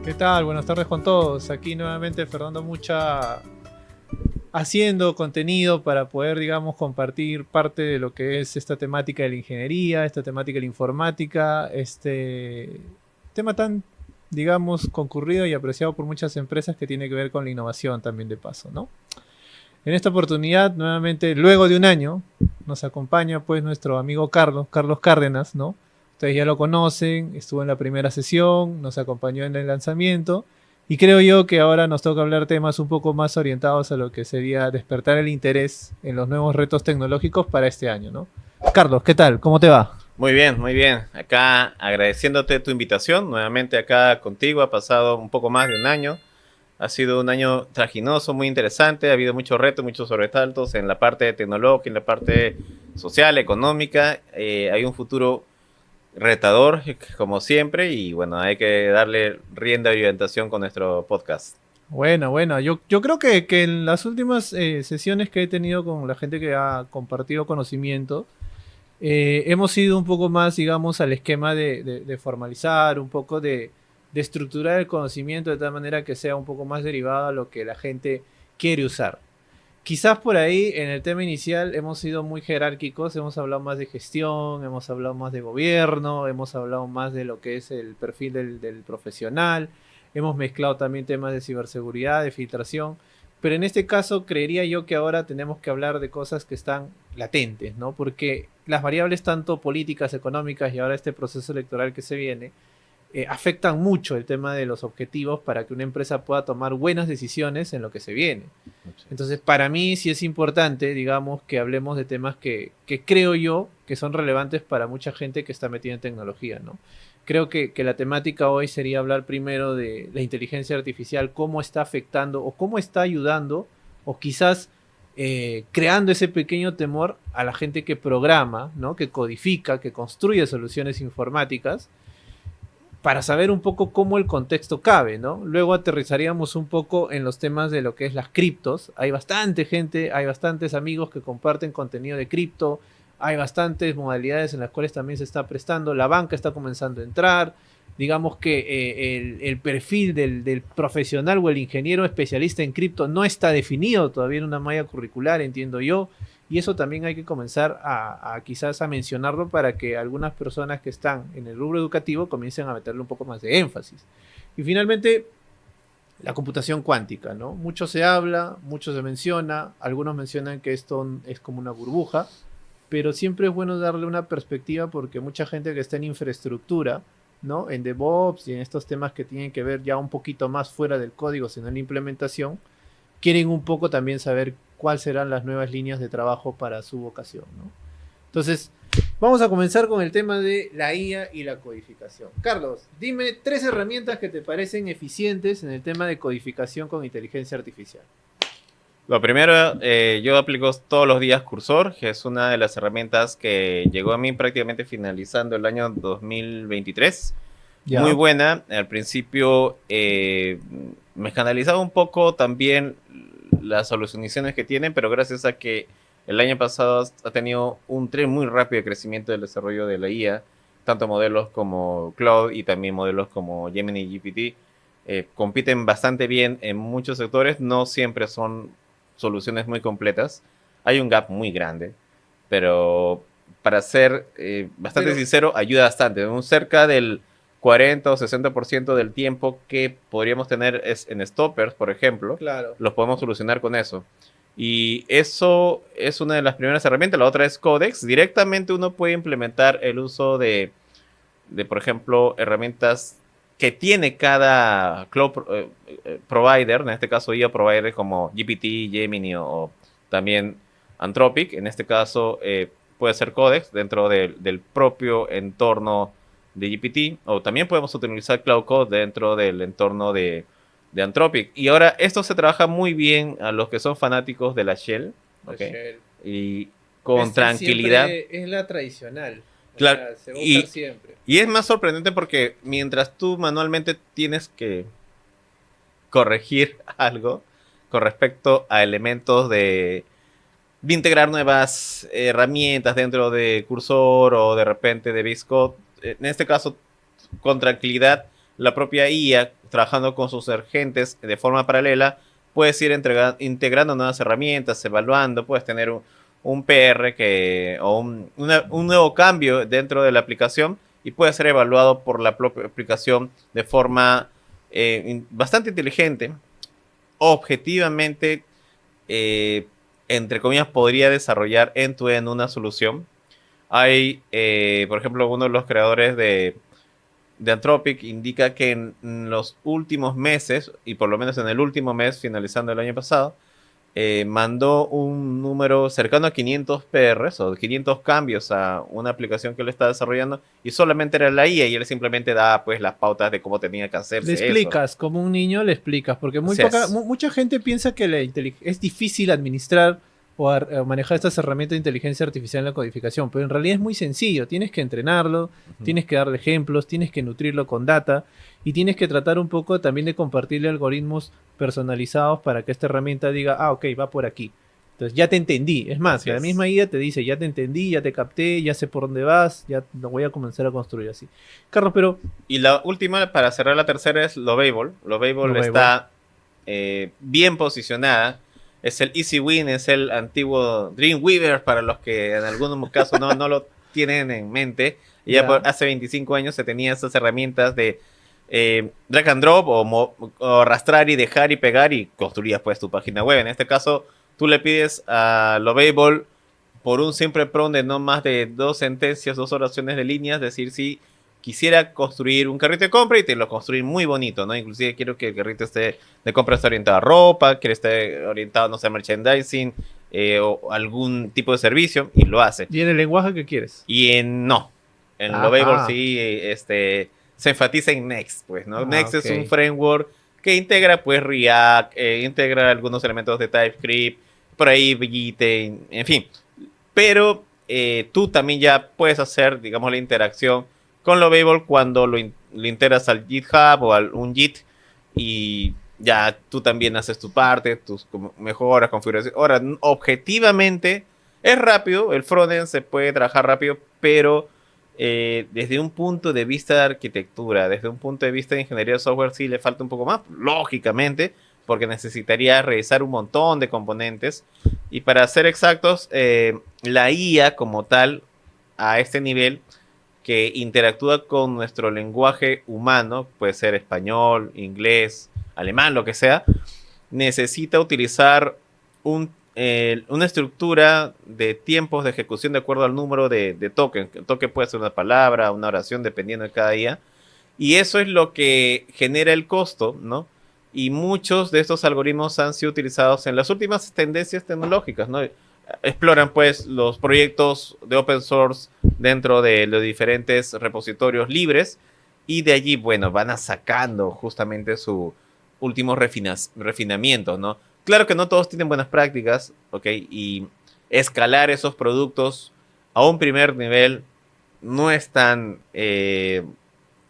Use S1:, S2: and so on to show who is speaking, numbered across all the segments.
S1: ¿Qué tal? Buenas tardes con todos. Aquí nuevamente Fernando Mucha haciendo contenido para poder, digamos, compartir parte de lo que es esta temática de la ingeniería, esta temática de la informática, este tema tan, digamos, concurrido y apreciado por muchas empresas que tiene que ver con la innovación también de paso, ¿no? En esta oportunidad, nuevamente, luego de un año, nos acompaña pues nuestro amigo Carlos Cárdenas, ¿no? Ustedes ya lo conocen, estuvo en la primera sesión, nos acompañó en el lanzamiento y creo yo que ahora nos toca hablar temas un poco más orientados a lo que sería despertar el interés en los nuevos retos tecnológicos para este año, ¿no? Carlos, ¿qué tal? ¿Cómo te va?
S2: Muy bien, muy bien. Acá agradeciéndote tu invitación, nuevamente acá contigo. Ha pasado un poco más de un año. Ha sido un año traginoso, muy interesante. Ha habido muchos retos, muchos sobresaltos en la parte tecnológica, en la parte social, económica. Hay un futuro retador, como siempre, y bueno, hay que darle rienda y orientación con nuestro podcast.
S1: Bueno, yo creo que en las últimas sesiones que he tenido con la gente que ha compartido conocimiento, hemos ido un poco más, digamos, al esquema de formalizar, un poco de estructurar el conocimiento de tal manera que sea un poco más derivado a lo que la gente quiere usar. Quizás por ahí en el tema inicial hemos sido muy jerárquicos, hemos hablado más de gestión, hemos hablado más de gobierno, hemos hablado más de lo que es el perfil del profesional, hemos mezclado también temas de ciberseguridad, de filtración, pero en este caso creería yo que ahora tenemos que hablar de cosas que están latentes, ¿no? Porque las variables tanto políticas, económicas y ahora este proceso electoral que se viene, afectan mucho el tema de los objetivos para que una empresa pueda tomar buenas decisiones en lo que se viene. Entonces, para mí sí es importante, digamos, que hablemos de temas que creo yo que son relevantes para mucha gente que está metida en tecnología, ¿no? Creo que la temática hoy sería hablar primero de la inteligencia artificial, cómo está afectando o cómo está ayudando o quizás creando ese pequeño temor a la gente que programa, ¿no? Que codifica, que construye soluciones informáticas para saber un poco cómo el contexto cabe, ¿no? Luego aterrizaríamos un poco en los temas de lo que es las criptos. Hay bastante gente, hay bastantes amigos que comparten contenido de cripto, hay bastantes modalidades en las cuales también se está prestando, la banca está comenzando a entrar, digamos que el perfil del profesional o el ingeniero especialista en cripto no está definido todavía en una malla curricular, entiendo yo, y eso también hay que comenzar a quizás a mencionarlo para que algunas personas que están en el rubro educativo comiencen a meterle un poco más de énfasis. Y finalmente, la computación cuántica, ¿no? Mucho se habla, mucho se menciona, algunos mencionan que esto es como una burbuja, pero siempre es bueno darle una perspectiva porque mucha gente que está en infraestructura, ¿no? En DevOps y en estos temas que tienen que ver ya un poquito más fuera del código, sino en la implementación, quieren un poco también saber cuáles serán las nuevas líneas de trabajo para su vocación, ¿no? Entonces, vamos a comenzar con el tema de la IA y la codificación. Carlos, dime tres herramientas que te parecen eficientes en el tema de codificación con inteligencia artificial.
S2: Lo primero, yo aplico todos los días Cursor, que es una de las herramientas que llegó a mí prácticamente finalizando el año 2023. Muy
S1: Ya.
S2: buena. Al principio me escandalizaba un poco también las soluciones que tienen, pero gracias a que el año pasado ha tenido un tren muy rápido de crecimiento del desarrollo de la IA, tanto modelos como Cloud y también modelos como Gemini GPT, compiten bastante bien en muchos sectores, no siempre son soluciones muy completas, hay un gap muy grande, pero para ser bastante
S1: Pero,
S2: sincero, ayuda bastante, un cerca del 40 o 60% del tiempo que podríamos tener es en stoppers, por ejemplo,
S1: claro.
S2: los podemos solucionar con eso. Y eso es una de las primeras herramientas. La otra es Codex. Directamente uno puede implementar el uso por ejemplo, herramientas que tiene cada cloud provider, en este caso IA provider como GPT, Gemini o también Anthropic. En este caso puede ser Codex dentro del propio entorno de GPT, o también podemos utilizar Cloud Code dentro del entorno de Anthropic. Y ahora esto se trabaja muy bien a los que son fanáticos de la Shell,
S1: La
S2: ¿ok?
S1: Shell.
S2: Y con tranquilidad.
S1: Siempre es la tradicional. O
S2: Claro,
S1: sea, se va a usar
S2: y,
S1: siempre.
S2: y es más sorprendente porque mientras tú manualmente tienes que corregir algo con respecto a elementos de integrar nuevas herramientas dentro de Cursor o de repente de VS Code, en este caso con tranquilidad la propia IA, trabajando con sus agentes de forma paralela, puedes ir integrando nuevas herramientas, evaluando, puedes tener un PR un nuevo cambio dentro de la aplicación y puede ser evaluado por la propia aplicación de forma bastante inteligente, objetivamente, entre comillas, podría desarrollar en una solución. Hay, por ejemplo, uno de los creadores de Anthropic indica que en los últimos meses, y por lo menos en el último mes, finalizando el año pasado, mandó un número cercano a 500 PRs o 500 cambios a una aplicación que él está desarrollando y solamente era la IA y él simplemente daba pues las pautas de cómo tenía que
S1: Le
S2: hacerse eso.
S1: explicas, como un niño le explicas, porque
S2: Así es.
S1: mucha gente piensa que es difícil administrar o manejar estas herramientas de inteligencia artificial en la codificación, pero en realidad es muy sencillo. Tienes que entrenarlo, tienes que darle ejemplos, tienes que nutrirlo con data y tienes que tratar un poco también de compartirle algoritmos personalizados para que esta herramienta diga, ah, ok, va por aquí. Entonces ya te entendí. Es más,
S2: Así
S1: la
S2: es.
S1: misma IA te dice, ya te entendí, ya te capté, ya sé por dónde vas, ya lo voy a comenzar a construir así. Carlos, pero
S2: Y la última, para cerrar la tercera, es Lovable. Lovable está bien posicionada. Es el Easy Win, es el antiguo Dreamweaver para los que en algún caso no lo tienen en mente. Ya hace 25 años se tenían estas herramientas de drag and drop o arrastrar y dejar y pegar y construías pues tu página web. En este caso, tú le pides a Lovable por un simple prompt de no más de 2 sentencias, 2 oraciones de líneas, decir si quisiera construir un carrito de compra y te lo construir muy bonito, ¿no? Inclusive quiero que el carrito de compra esté orientado a ropa, quiere estar orientado, no sé, a merchandising o algún tipo de servicio y lo hace.
S1: Y en el lenguaje que quieres.
S2: Y en Lovable sí, se enfatiza en Next, pues, ¿no? Next es un framework que integra, pues, React, integra algunos elementos de TypeScript, por ahí Git, en fin. Pero tú también ya puedes hacer, digamos, la interacción con Lovable cuando lo integras al GitHub o a un Git y ya tú también haces tu parte, tus mejoras, configuraciones. Ahora, objetivamente es rápido, el frontend se puede trabajar rápido, pero desde un punto de vista de arquitectura, desde un punto de vista de ingeniería de software, sí le falta un poco más, lógicamente, porque necesitaría revisar un montón de componentes. Y para ser exactos, la IA como tal, a este nivel, que interactúa con nuestro lenguaje humano, puede ser español, inglés, alemán, lo que sea, necesita utilizar una estructura de tiempos de ejecución de acuerdo al número de token. El token puede ser una palabra, una oración, dependiendo de cada IA. Y eso es lo que genera el costo, ¿no? Y muchos de estos algoritmos han sido utilizados en las últimas tendencias tecnológicas, ¿no? Exploran pues los proyectos de open source dentro de los diferentes repositorios libres y de allí, bueno, van a sacando justamente sus últimos refinamientos, ¿no? Claro que no todos tienen buenas prácticas, ¿ok? Y escalar esos productos a un primer nivel no es tan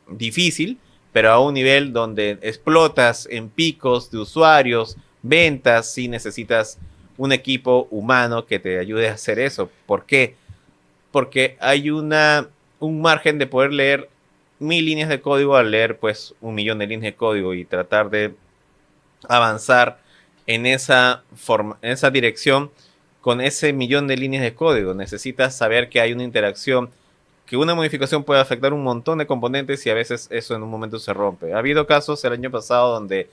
S2: difícil, pero a un nivel donde explotas en picos de usuarios, ventas, si necesitas un equipo humano que te ayude a hacer eso. ¿Por qué? Porque hay un margen de poder leer 1000 líneas de código al leer pues 1.000.000 de líneas de código y tratar de avanzar en esa dirección con ese 1.000.000 de líneas de código. Necesitas saber que hay una interacción, que una modificación puede afectar un montón de componentes y a veces eso en un momento se rompe. Ha habido casos el año pasado donde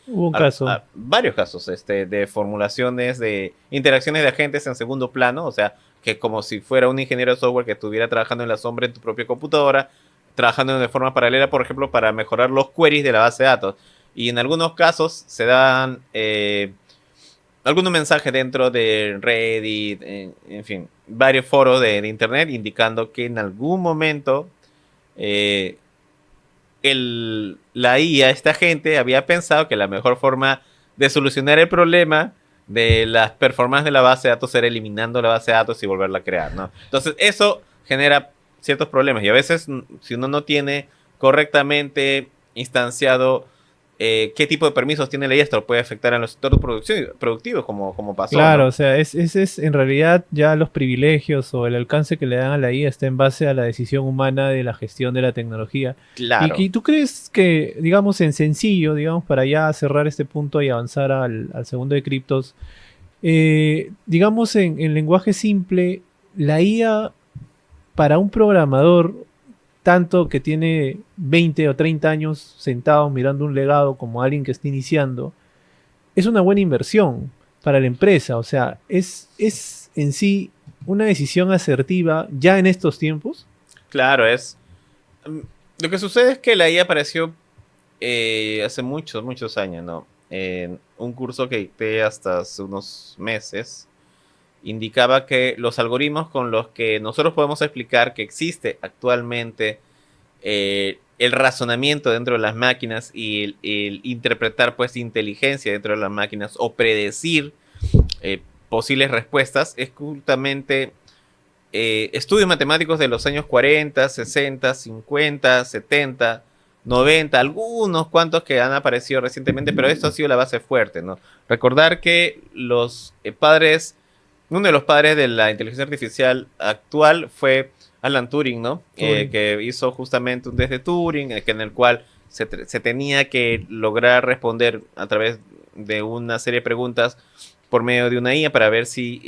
S2: varios casos de formulaciones, de interacciones de agentes en segundo plano, o sea, que como si fuera un ingeniero de software que estuviera trabajando en la sombra en tu propia computadora, trabajando de forma paralela, por ejemplo, para mejorar los queries de la base de datos. Y en algunos casos se dan algunos mensajes dentro de Reddit, en fin, varios foros de internet indicando que en algún momento la IA, esta gente, había pensado que la mejor forma de solucionar el problema de las performances de la base de datos era eliminando la base de datos y volverla a crear, ¿no? Entonces eso genera ciertos problemas y a veces si uno no tiene correctamente instanciado qué tipo de permisos tiene la IA, esto lo puede afectar en los sectores productivos, como pasó,
S1: Claro,
S2: ¿no?
S1: o sea, es en realidad ya los privilegios o el alcance que le dan a la IA está en base a la decisión humana de la gestión de la tecnología.
S2: Claro.
S1: Y tú crees que, digamos, en sencillo, digamos, para ya cerrar este punto y avanzar al segundo de criptos, digamos, en lenguaje simple, la IA para un programador, tanto que tiene 20 o 30 años sentado mirando un legado como alguien que está iniciando, es una buena inversión para la empresa. O sea, es en sí una decisión asertiva ya en estos tiempos.
S2: Claro, mm, lo que sucede es que la IA apareció hace muchos, muchos años, ¿no? En un curso que dicté hasta hace unos meses, indicaba que los algoritmos con los que nosotros podemos explicar que existe actualmente el razonamiento dentro de las máquinas y el interpretar pues inteligencia dentro de las máquinas o predecir eh, posibles respuestas es justamente estudios matemáticos de los años 40, 60, 50, 70, 90, algunos cuantos que han aparecido recientemente, pero esto ha sido la base fuerte, ¿no? Recordar que los padres, uno de los padres de la inteligencia artificial actual fue Alan Turing, ¿no?
S1: Turing.
S2: Que hizo justamente un test de Turing, en el cual se tenía que lograr responder a través de una serie de preguntas por medio de una IA para ver si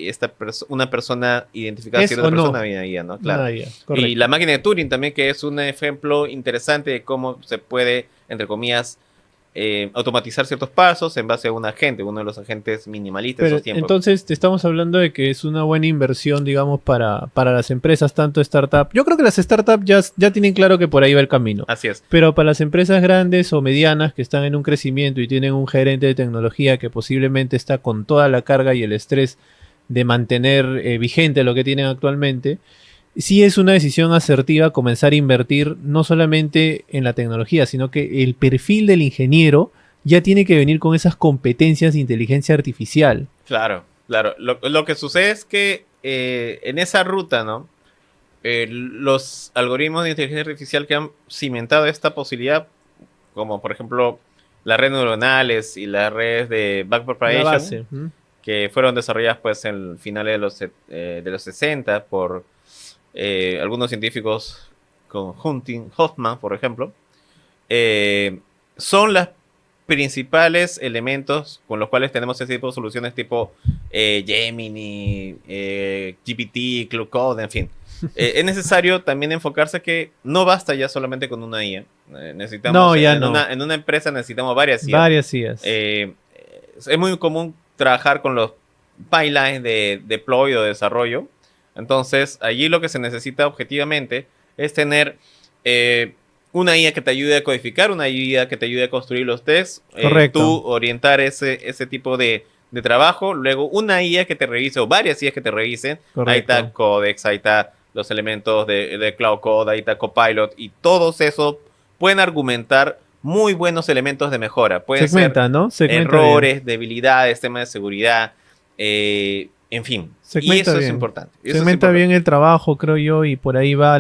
S2: una persona identificada
S1: ¿Es
S2: si era
S1: o
S2: otra
S1: no?
S2: persona había IA, ¿no? Claro.
S1: Una IA,
S2: Y
S1: correcto.
S2: la máquina de Turing también, que es un ejemplo interesante de cómo se puede, entre comillas, automatizar ciertos pasos en base a un agente, uno de los agentes minimalistas de
S1: Pero
S2: esos tiempos.
S1: entonces te estamos hablando de que es una buena inversión, digamos, para las empresas, tanto startup. Yo creo que las startups ya tienen claro que por ahí va el camino.
S2: Así es.
S1: Pero para las empresas grandes o medianas que están en un crecimiento y tienen un gerente de tecnología que posiblemente está con toda la carga y el estrés de mantener vigente lo que tienen actualmente, sí es una decisión asertiva comenzar a invertir no solamente en la tecnología, sino que el perfil del ingeniero ya tiene que venir con esas competencias de inteligencia artificial.
S2: Claro, claro. Lo que sucede es que en esa ruta, ¿no? Los algoritmos de inteligencia artificial que han cimentado esta posibilidad, como por ejemplo las redes neuronales y las redes de
S1: La
S2: backpropagation,
S1: base. ¿Mm?
S2: que fueron desarrolladas pues en finales de los 60 por algunos científicos con Hunting Hoffman, por ejemplo, son los principales elementos con los cuales tenemos ese tipo de soluciones tipo Gemini, GPT, Claude Code, en fin. Es necesario también enfocarse que no basta ya solamente con una IA.
S1: No,
S2: Necesitamos,
S1: ya no.
S2: en una empresa necesitamos varias IA.
S1: Varias IAs.
S2: Es muy común trabajar con los pipelines de deploy o de desarrollo. Entonces, allí lo que se necesita objetivamente es tener una IA que te ayude a codificar, una IA que te ayude a construir los tests,
S1: Correcto.
S2: tú orientar ese tipo de trabajo, luego una IA que te revise o varias IAs que te revisen. Ahí está
S1: Correcto.
S2: Codex, ahí está los elementos de Cloud Code, ahí está Copilot y todos esos pueden argumentar muy buenos elementos de mejora. Pueden ser
S1: Segmenta, ¿no? Segmenta bien.
S2: errores, debilidades, temas de seguridad, en fin. Y
S1: Segmenta
S2: eso es
S1: bien.
S2: importante. Eso es
S1: Segmenta
S2: importante.
S1: bien el trabajo, creo yo, y por ahí va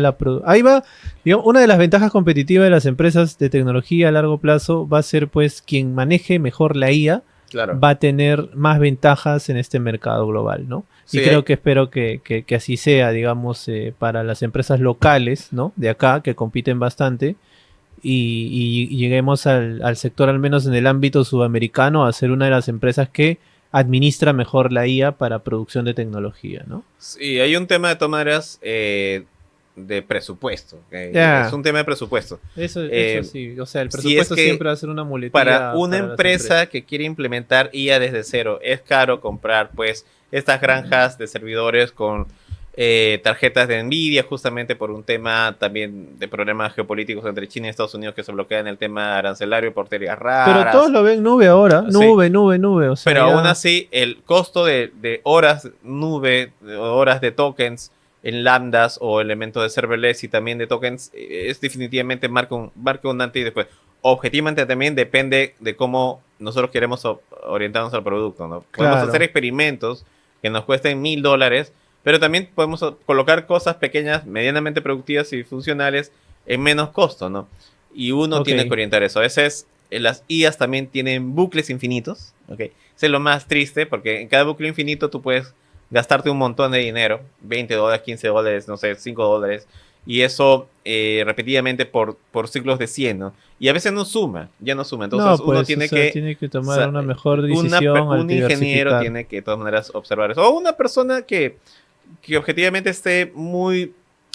S1: ahí va, digamos, una de las ventajas competitivas de las empresas de tecnología a largo plazo va a ser pues quien maneje mejor la IA
S2: Claro.
S1: va a tener más ventajas en este mercado global, ¿no? Y
S2: Sí,
S1: creo que espero que así sea, digamos, para las empresas locales, ¿no? De acá, que compiten bastante, y lleguemos al sector, al menos en el ámbito sudamericano, a ser una de las empresas que administra mejor la IA para producción de tecnología, ¿no?
S2: sí, hay un tema de todas maneras de presupuesto.
S1: Ya.
S2: Es un tema de presupuesto.
S1: Eso sí, o sea, el
S2: Si es
S1: presupuesto
S2: que
S1: siempre va a ser una
S2: para
S1: muletilla
S2: una
S1: para las
S2: empresa
S1: empresas.
S2: que quiere implementar IA desde cero, es caro comprar pues estas granjas de servidores con tarjetas de Nvidia, justamente por un tema también de problemas geopolíticos entre China y Estados Unidos que se bloquean el tema arancelario por teorías
S1: Pero todos
S2: raras.
S1: lo ven nube ahora,
S2: Sí,
S1: nube, o sea,
S2: pero aún
S1: ya.
S2: así, el costo de horas nube, de horas de tokens en lambdas o elementos de serverless y también de tokens es definitivamente marca un antes y después. Objetivamente también depende de cómo nosotros queremos orientarnos al producto, ¿no? Podemos hacer
S1: Claro.
S2: experimentos que nos cuesten $1000, pero también podemos colocar cosas pequeñas, medianamente productivas y funcionales en menos costo, ¿no? Y uno
S1: Ok.
S2: tiene que orientar eso. A veces las IAs también tienen bucles infinitos, ¿ok? Eso es lo más triste, porque en cada bucle infinito tú puedes gastarte un montón de dinero, $20, $15, no sé, $5, y eso repetidamente por ciclos de 100, ¿no? Y a veces no suma, ya no suma. Entonces
S1: No,
S2: uno
S1: pues, o
S2: tiene
S1: sea,
S2: que,
S1: tiene que tomar una mejor decisión al
S2: un ingeniero
S1: diversificar.
S2: tiene que de todas maneras observar eso. O una persona que objetivamente esté muy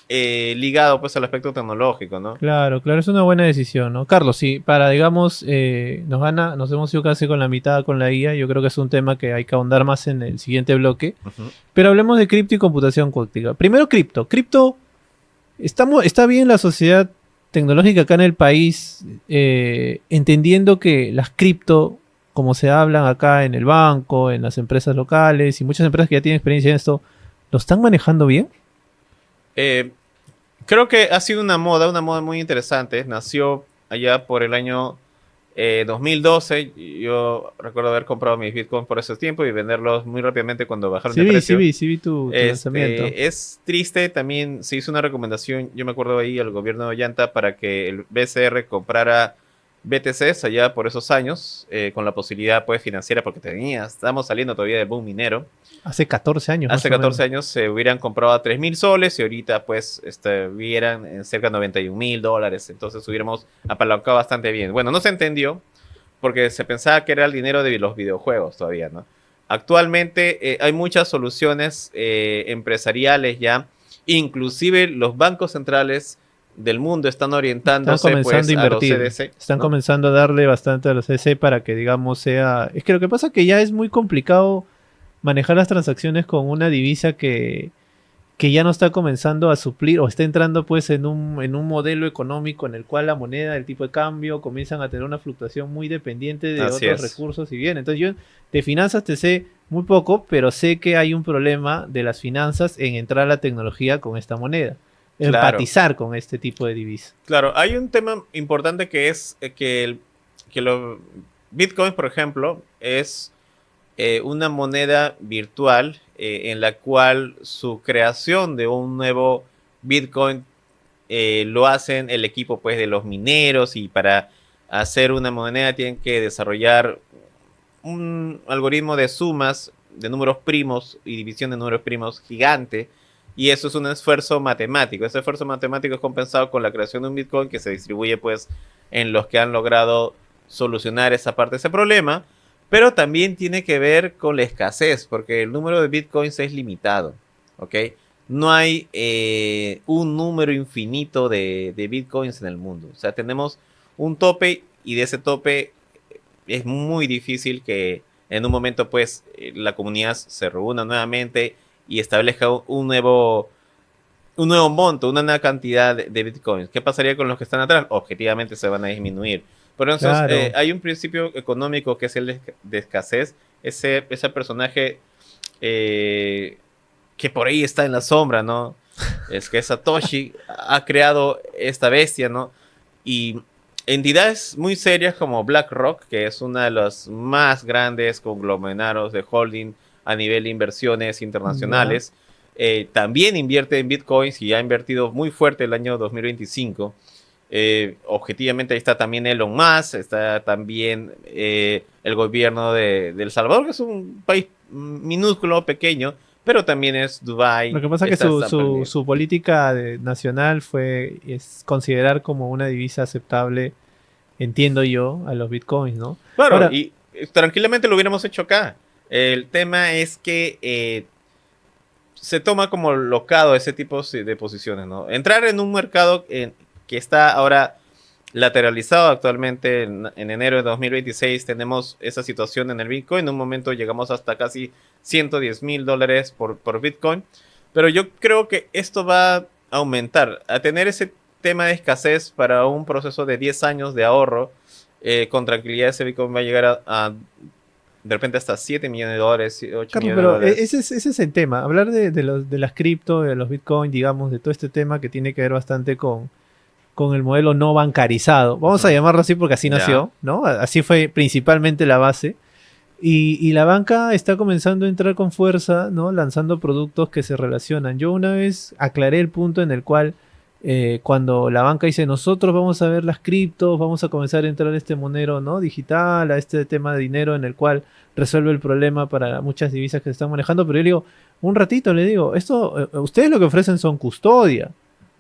S2: ligado pues al aspecto tecnológico, ¿no?
S1: Claro, claro, es una buena decisión, ¿no? Carlos, sí, para, digamos, nos hemos ido casi con la mitad con la IA, yo creo que es un tema que hay que ahondar más en el siguiente bloque,
S2: Ujú.
S1: pero hablemos de cripto y computación cuántica. Primero, cripto. Cripto, está bien la sociedad tecnológica acá en el país, entendiendo que las cripto, como se hablan acá en el banco, en las empresas locales y muchas empresas que ya tienen experiencia en esto, ¿lo están manejando bien?
S2: Eh, Creo que ha sido una moda muy interesante. Nació allá por el año 2012. Yo recuerdo haber comprado mis bitcoins por ese tiempo y venderlos muy rápidamente cuando bajaron de precio.
S1: Sí vi tu lanzamiento.
S2: Es triste, también se hizo una recomendación, yo me acuerdo ahí al gobierno de Ollanta para que el BCR comprara BTCs allá por esos años, con la posibilidad pues financiera, porque estamos saliendo todavía del boom minero.
S1: Hace 14 años más
S2: Hace
S1: o menos.
S2: 14 años se hubieran comprado a 3.000 soles y ahorita pues estuvieran en cerca de $91.000. Entonces hubiéramos apalancado bastante bien. Bueno, no se entendió porque se pensaba que era el dinero de los videojuegos todavía, ¿no? Actualmente hay muchas soluciones empresariales ya, inclusive los bancos centrales del mundo están
S1: Están
S2: orientándose
S1: comenzando a
S2: pues a los
S1: invertir.
S2: CDC,
S1: Están
S2: ¿no?
S1: comenzando a darle bastante a los CC para que, digamos, sea. Es que lo que pasa es que ya es muy complicado manejar las transacciones con una divisa que ya no está comenzando a suplir o está entrando pues en un modelo económico en el cual la moneda, el tipo de cambio comienzan a tener una fluctuación muy dependiente de
S2: Así
S1: otros
S2: es.
S1: recursos y bien. Entonces yo de finanzas te sé muy poco, pero sé que hay un problema de las finanzas en entrar a la tecnología con esta moneda,
S2: Claro,
S1: empatizar con este tipo de divisa.
S2: claro. Hay un tema importante que es que los bitcoins, por ejemplo, es una moneda virtual en la cual su creación de un nuevo Bitcoin lo hacen el equipo pues de los mineros, y para hacer una moneda tienen que desarrollar un algoritmo de sumas de números primos y división de números primos gigante, y eso es un esfuerzo matemático. Ese esfuerzo matemático es compensado con la creación de un Bitcoin que se distribuye pues en los que han logrado solucionar esa parte de ese problema, pero también tiene que ver con la escasez, porque el número de Bitcoins es limitado, ¿ok? No hay un número infinito de Bitcoins en el mundo. O sea, tenemos un tope, y de ese tope es muy difícil que en un momento pues la comunidad se reúna nuevamente y establezca un nuevo monto, una nueva cantidad de bitcoins. ¿Qué pasaría con los que están atrás? Objetivamente se van a disminuir. Por eso
S1: Claro.
S2: hay un principio económico que es el de escasez. Ese personaje que por ahí está en la sombra, ¿no? Es que Satoshi ha creado esta bestia, ¿no? Y entidades muy serias como BlackRock, que es una de los más grandes conglomerados de holding a nivel de inversiones
S1: Ya.
S2: internacionales, también invierte en bitcoins y ha invertido muy fuerte el año 2025. Objetivamente ahí está también Elon Musk, está también el gobierno de El Salvador, que es un país minúsculo, pequeño, pero también es
S1: Lo
S2: Dubai,
S1: que pasa es que
S2: está
S1: su política nacional es considerar como una divisa aceptable, entiendo yo, a los bitcoins, ¿no?
S2: claro,
S1: Ahora,
S2: y tranquilamente lo hubiéramos hecho acá. El tema es que se toma como locado ese tipo de posiciones, ¿no? Entrar en un mercado que está ahora lateralizado actualmente en enero de 2026, tenemos esa situación en el Bitcoin. En un momento llegamos hasta casi $110.000 por Bitcoin, pero yo creo que esto va a aumentar, a tener ese tema de escasez para un proceso de 10 años de ahorro. Con tranquilidad ese Bitcoin va a llegar de repente hasta $7 millones, 8
S1: Carlos,
S2: millones de
S1: pero
S2: dólares.
S1: ese es el tema. Hablar de las cripto, de los bitcoins, digamos, de todo este tema que tiene que ver bastante con el modelo no bancarizado. Vamos a
S2: Ujú.
S1: llamarlo así porque así
S2: Ya.
S1: nació, ¿no? Así fue principalmente la base. Y la banca está comenzando a entrar con fuerza, ¿no? Lanzando productos que se relacionan. Yo una vez aclaré el punto en el cual cuando la banca dice, nosotros vamos a ver las criptos, vamos a comenzar a entrar a este monero, ¿no? Digital, a este tema de dinero en el cual resuelve el problema para muchas divisas que se están manejando, pero yo le digo, un ratito le digo, esto, ustedes lo que ofrecen son custodia.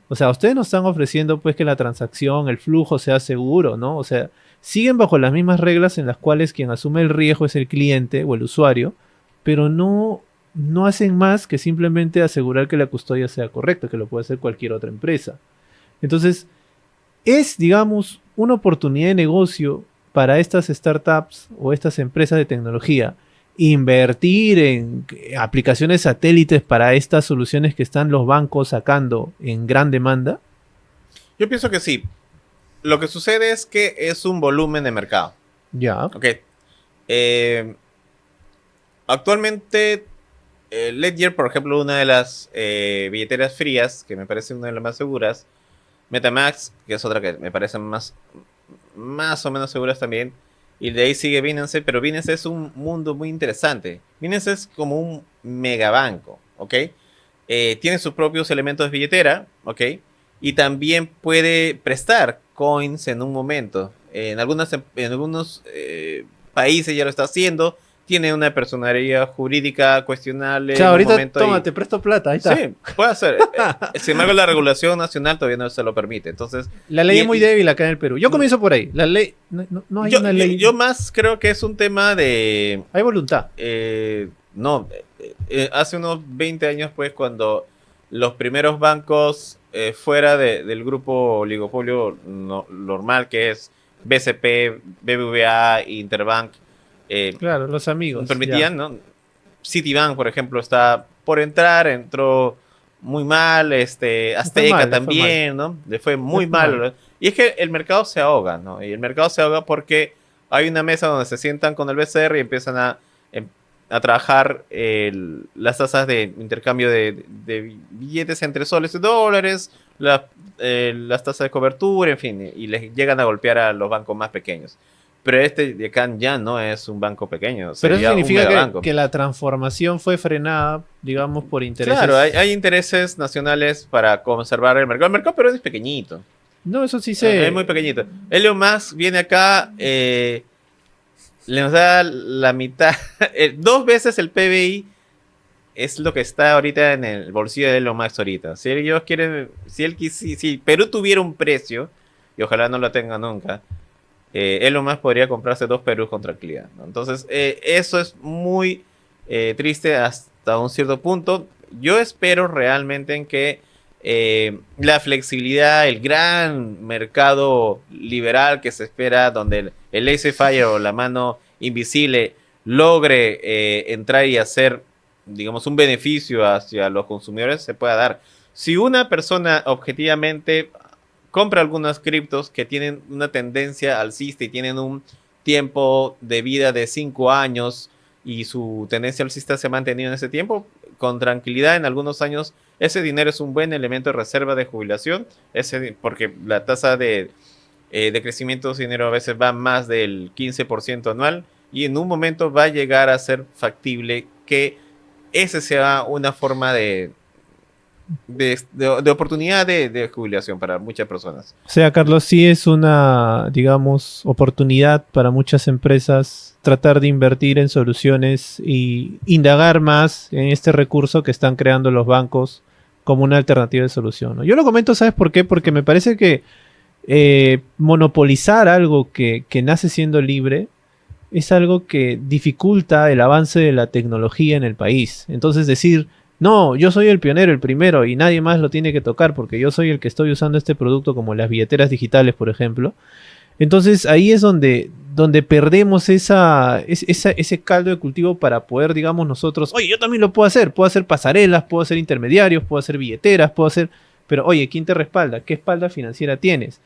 S1: O sea, ustedes nos están ofreciendo pues que la transacción, el flujo sea seguro, ¿no? O sea, siguen bajo las mismas reglas en las cuales quien asume el riesgo es el cliente o el usuario, pero no hacen más que simplemente asegurar que la custodia sea correcta, que lo puede hacer cualquier otra empresa. Entonces, es, digamos, una oportunidad de negocio para estas startups o estas empresas de tecnología invertir en aplicaciones satélites para estas soluciones que están los bancos sacando en gran demanda.
S2: Yo pienso que sí. Lo que sucede es que es un volumen de mercado.
S1: Ya.
S2: Ok. Actualmente, Ledger, por ejemplo, una de las billeteras frías, que me parece una de las más seguras, MetaMask, que es otra que me parece más o menos seguras también, y de ahí sigue Binance, pero Binance es un mundo muy interesante. Binance es como un megabanco, ¿ok? Tiene sus propios elementos de billetera, ¿ok? Y también puede prestar coins en un momento. En algunos países ya lo está haciendo. Tiene una personalidad jurídica cuestionable.
S1: Chao, ahorita toma, te presto plata, ahí está.
S2: Sí, puede hacer. Sin embargo, la regulación nacional todavía no se lo permite. Entonces,
S1: la ley es muy débil acá en el Perú. Yo comienzo por ahí. La ley, no hay una ley.
S2: Yo más creo que es un tema de...
S1: Hay voluntad.
S2: Hace unos 20 años, pues, cuando los primeros bancos fuera del grupo oligopolio normal, que es BCP, BBVA, Interbank,
S1: claro, los amigos.
S2: Permitían, ¿no? Citibank, por ejemplo, está por entrar, entró muy mal, Azteca también, ¿no? Le fue muy mal. Y es que el mercado se ahoga, ¿no? Y el mercado se ahoga porque hay una mesa donde se sientan con el BCR y empiezan a trabajar las tasas de intercambio de billetes entre soles y dólares, las tasas de cobertura, en fin, y les llegan a golpear a los bancos más pequeños. Pero de acá ya no es un banco pequeño.
S1: Pero eso significa que la transformación fue frenada, digamos, por intereses.
S2: Claro, hay intereses nacionales para conservar el mercado. El mercado pero es pequeñito.
S1: No, eso sí sé.
S2: Es muy pequeñito. Elon Musk viene acá, le nos da la mitad, 2 veces el PBI es lo que está ahorita en el bolsillo de Elon Musk ahorita. Si ellos quieren, si Perú tuviera un precio, y ojalá no lo tenga nunca, Elon Musk podría comprarse 2 Perú con tranquilidad, ¿no? Entonces, eso es muy triste hasta un cierto punto. Yo espero realmente en que la flexibilidad, el gran mercado liberal que se espera, donde el laissez-faire o la mano invisible logre entrar y hacer, digamos, un beneficio hacia los consumidores, se pueda dar. Si una persona objetivamente compra algunas criptos que tienen una tendencia alcista y tienen un tiempo de vida de 5 años y su tendencia alcista se ha mantenido en ese tiempo, con tranquilidad en algunos años ese dinero es un buen elemento de reserva de jubilación, porque la tasa de crecimiento de ese dinero a veces va más del 15% anual y en un momento va a llegar a ser factible que ese sea una forma de oportunidad de jubilación para muchas personas.
S1: O sea, Carlos, sí es una, digamos, oportunidad para muchas empresas tratar de invertir en soluciones y indagar más en este recurso que están creando los bancos como una alternativa de solución, ¿no? Yo lo comento, ¿sabes por qué? Porque me parece que monopolizar algo que nace siendo libre es algo que dificulta el avance de la tecnología en el país. Entonces decir, no, yo soy el pionero, el primero, y nadie más lo tiene que tocar porque yo soy el que estoy usando este producto, como las billeteras digitales, por ejemplo. Entonces ahí es donde perdemos ese caldo de cultivo para poder, digamos, nosotros, oye, yo también lo puedo hacer pasarelas, puedo hacer intermediarios, puedo hacer billeteras, pero oye, ¿quién te respalda? ¿Qué espalda financiera tienes?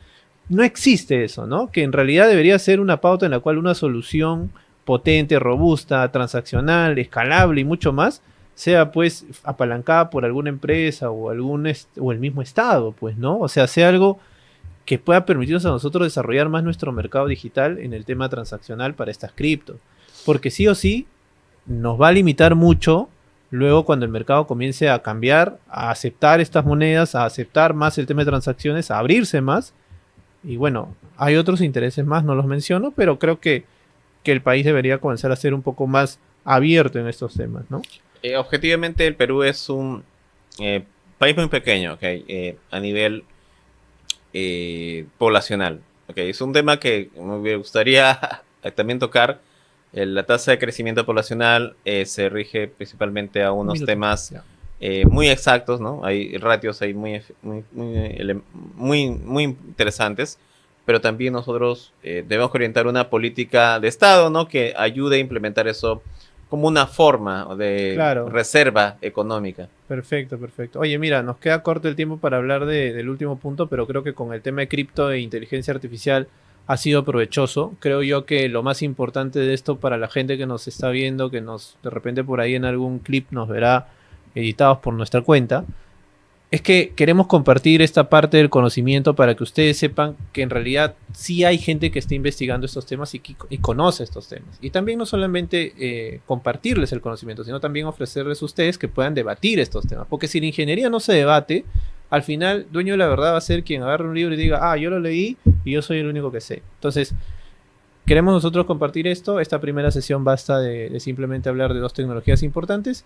S1: No existe eso, ¿no? Que en realidad debería ser una pauta en la cual una solución potente, robusta, transaccional, escalable y mucho más sea pues apalancada por alguna empresa o el mismo estado, pues, ¿no? O sea, sea algo que pueda permitirnos a nosotros desarrollar más nuestro mercado digital en el tema transaccional para estas criptos. Porque sí o sí nos va a limitar mucho luego cuando el mercado comience a cambiar, a aceptar estas monedas, a aceptar más el tema de transacciones, a abrirse más, y bueno, hay otros intereses más, no los menciono, pero creo que el país debería comenzar a ser un poco más abierto en estos temas, ¿no?
S2: Objetivamente el Perú es un país muy pequeño, ¿okay? A nivel poblacional. ¿Okay? Es un tema que me gustaría también tocar. La tasa de crecimiento poblacional se rige principalmente a unos temas muy exactos, ¿no? Hay ratios ahí muy interesantes, pero también nosotros debemos orientar una política de Estado, ¿no? Que ayude a implementar eso como una forma de reserva económica.
S1: Perfecto, perfecto. Oye, mira, nos queda corto el tiempo para hablar del último punto, pero creo que con el tema de cripto e inteligencia artificial ha sido provechoso. Creo yo que lo más importante de esto para la gente que nos está viendo, que nos de repente por ahí en algún clip nos verá editados por nuestra cuenta, es que queremos compartir esta parte del conocimiento para que ustedes sepan que en realidad sí hay gente que está investigando estos temas y conoce estos temas. Y también no solamente compartirles el conocimiento, sino también ofrecerles a ustedes que puedan debatir estos temas. Porque si la ingeniería no se debate, al final, dueño de la verdad va a ser quien agarre un libro y diga, ah, yo lo leí y yo soy el único que sé. Entonces, queremos nosotros compartir esto. Esta primera sesión basta de simplemente hablar de dos tecnologías importantes.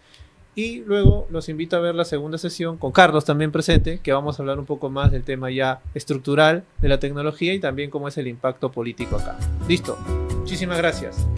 S1: Y luego los invito a ver la segunda sesión con Carlos también presente, que vamos a hablar un poco más del tema ya estructural de la tecnología y también cómo es el impacto político acá. Listo. Muchísimas gracias.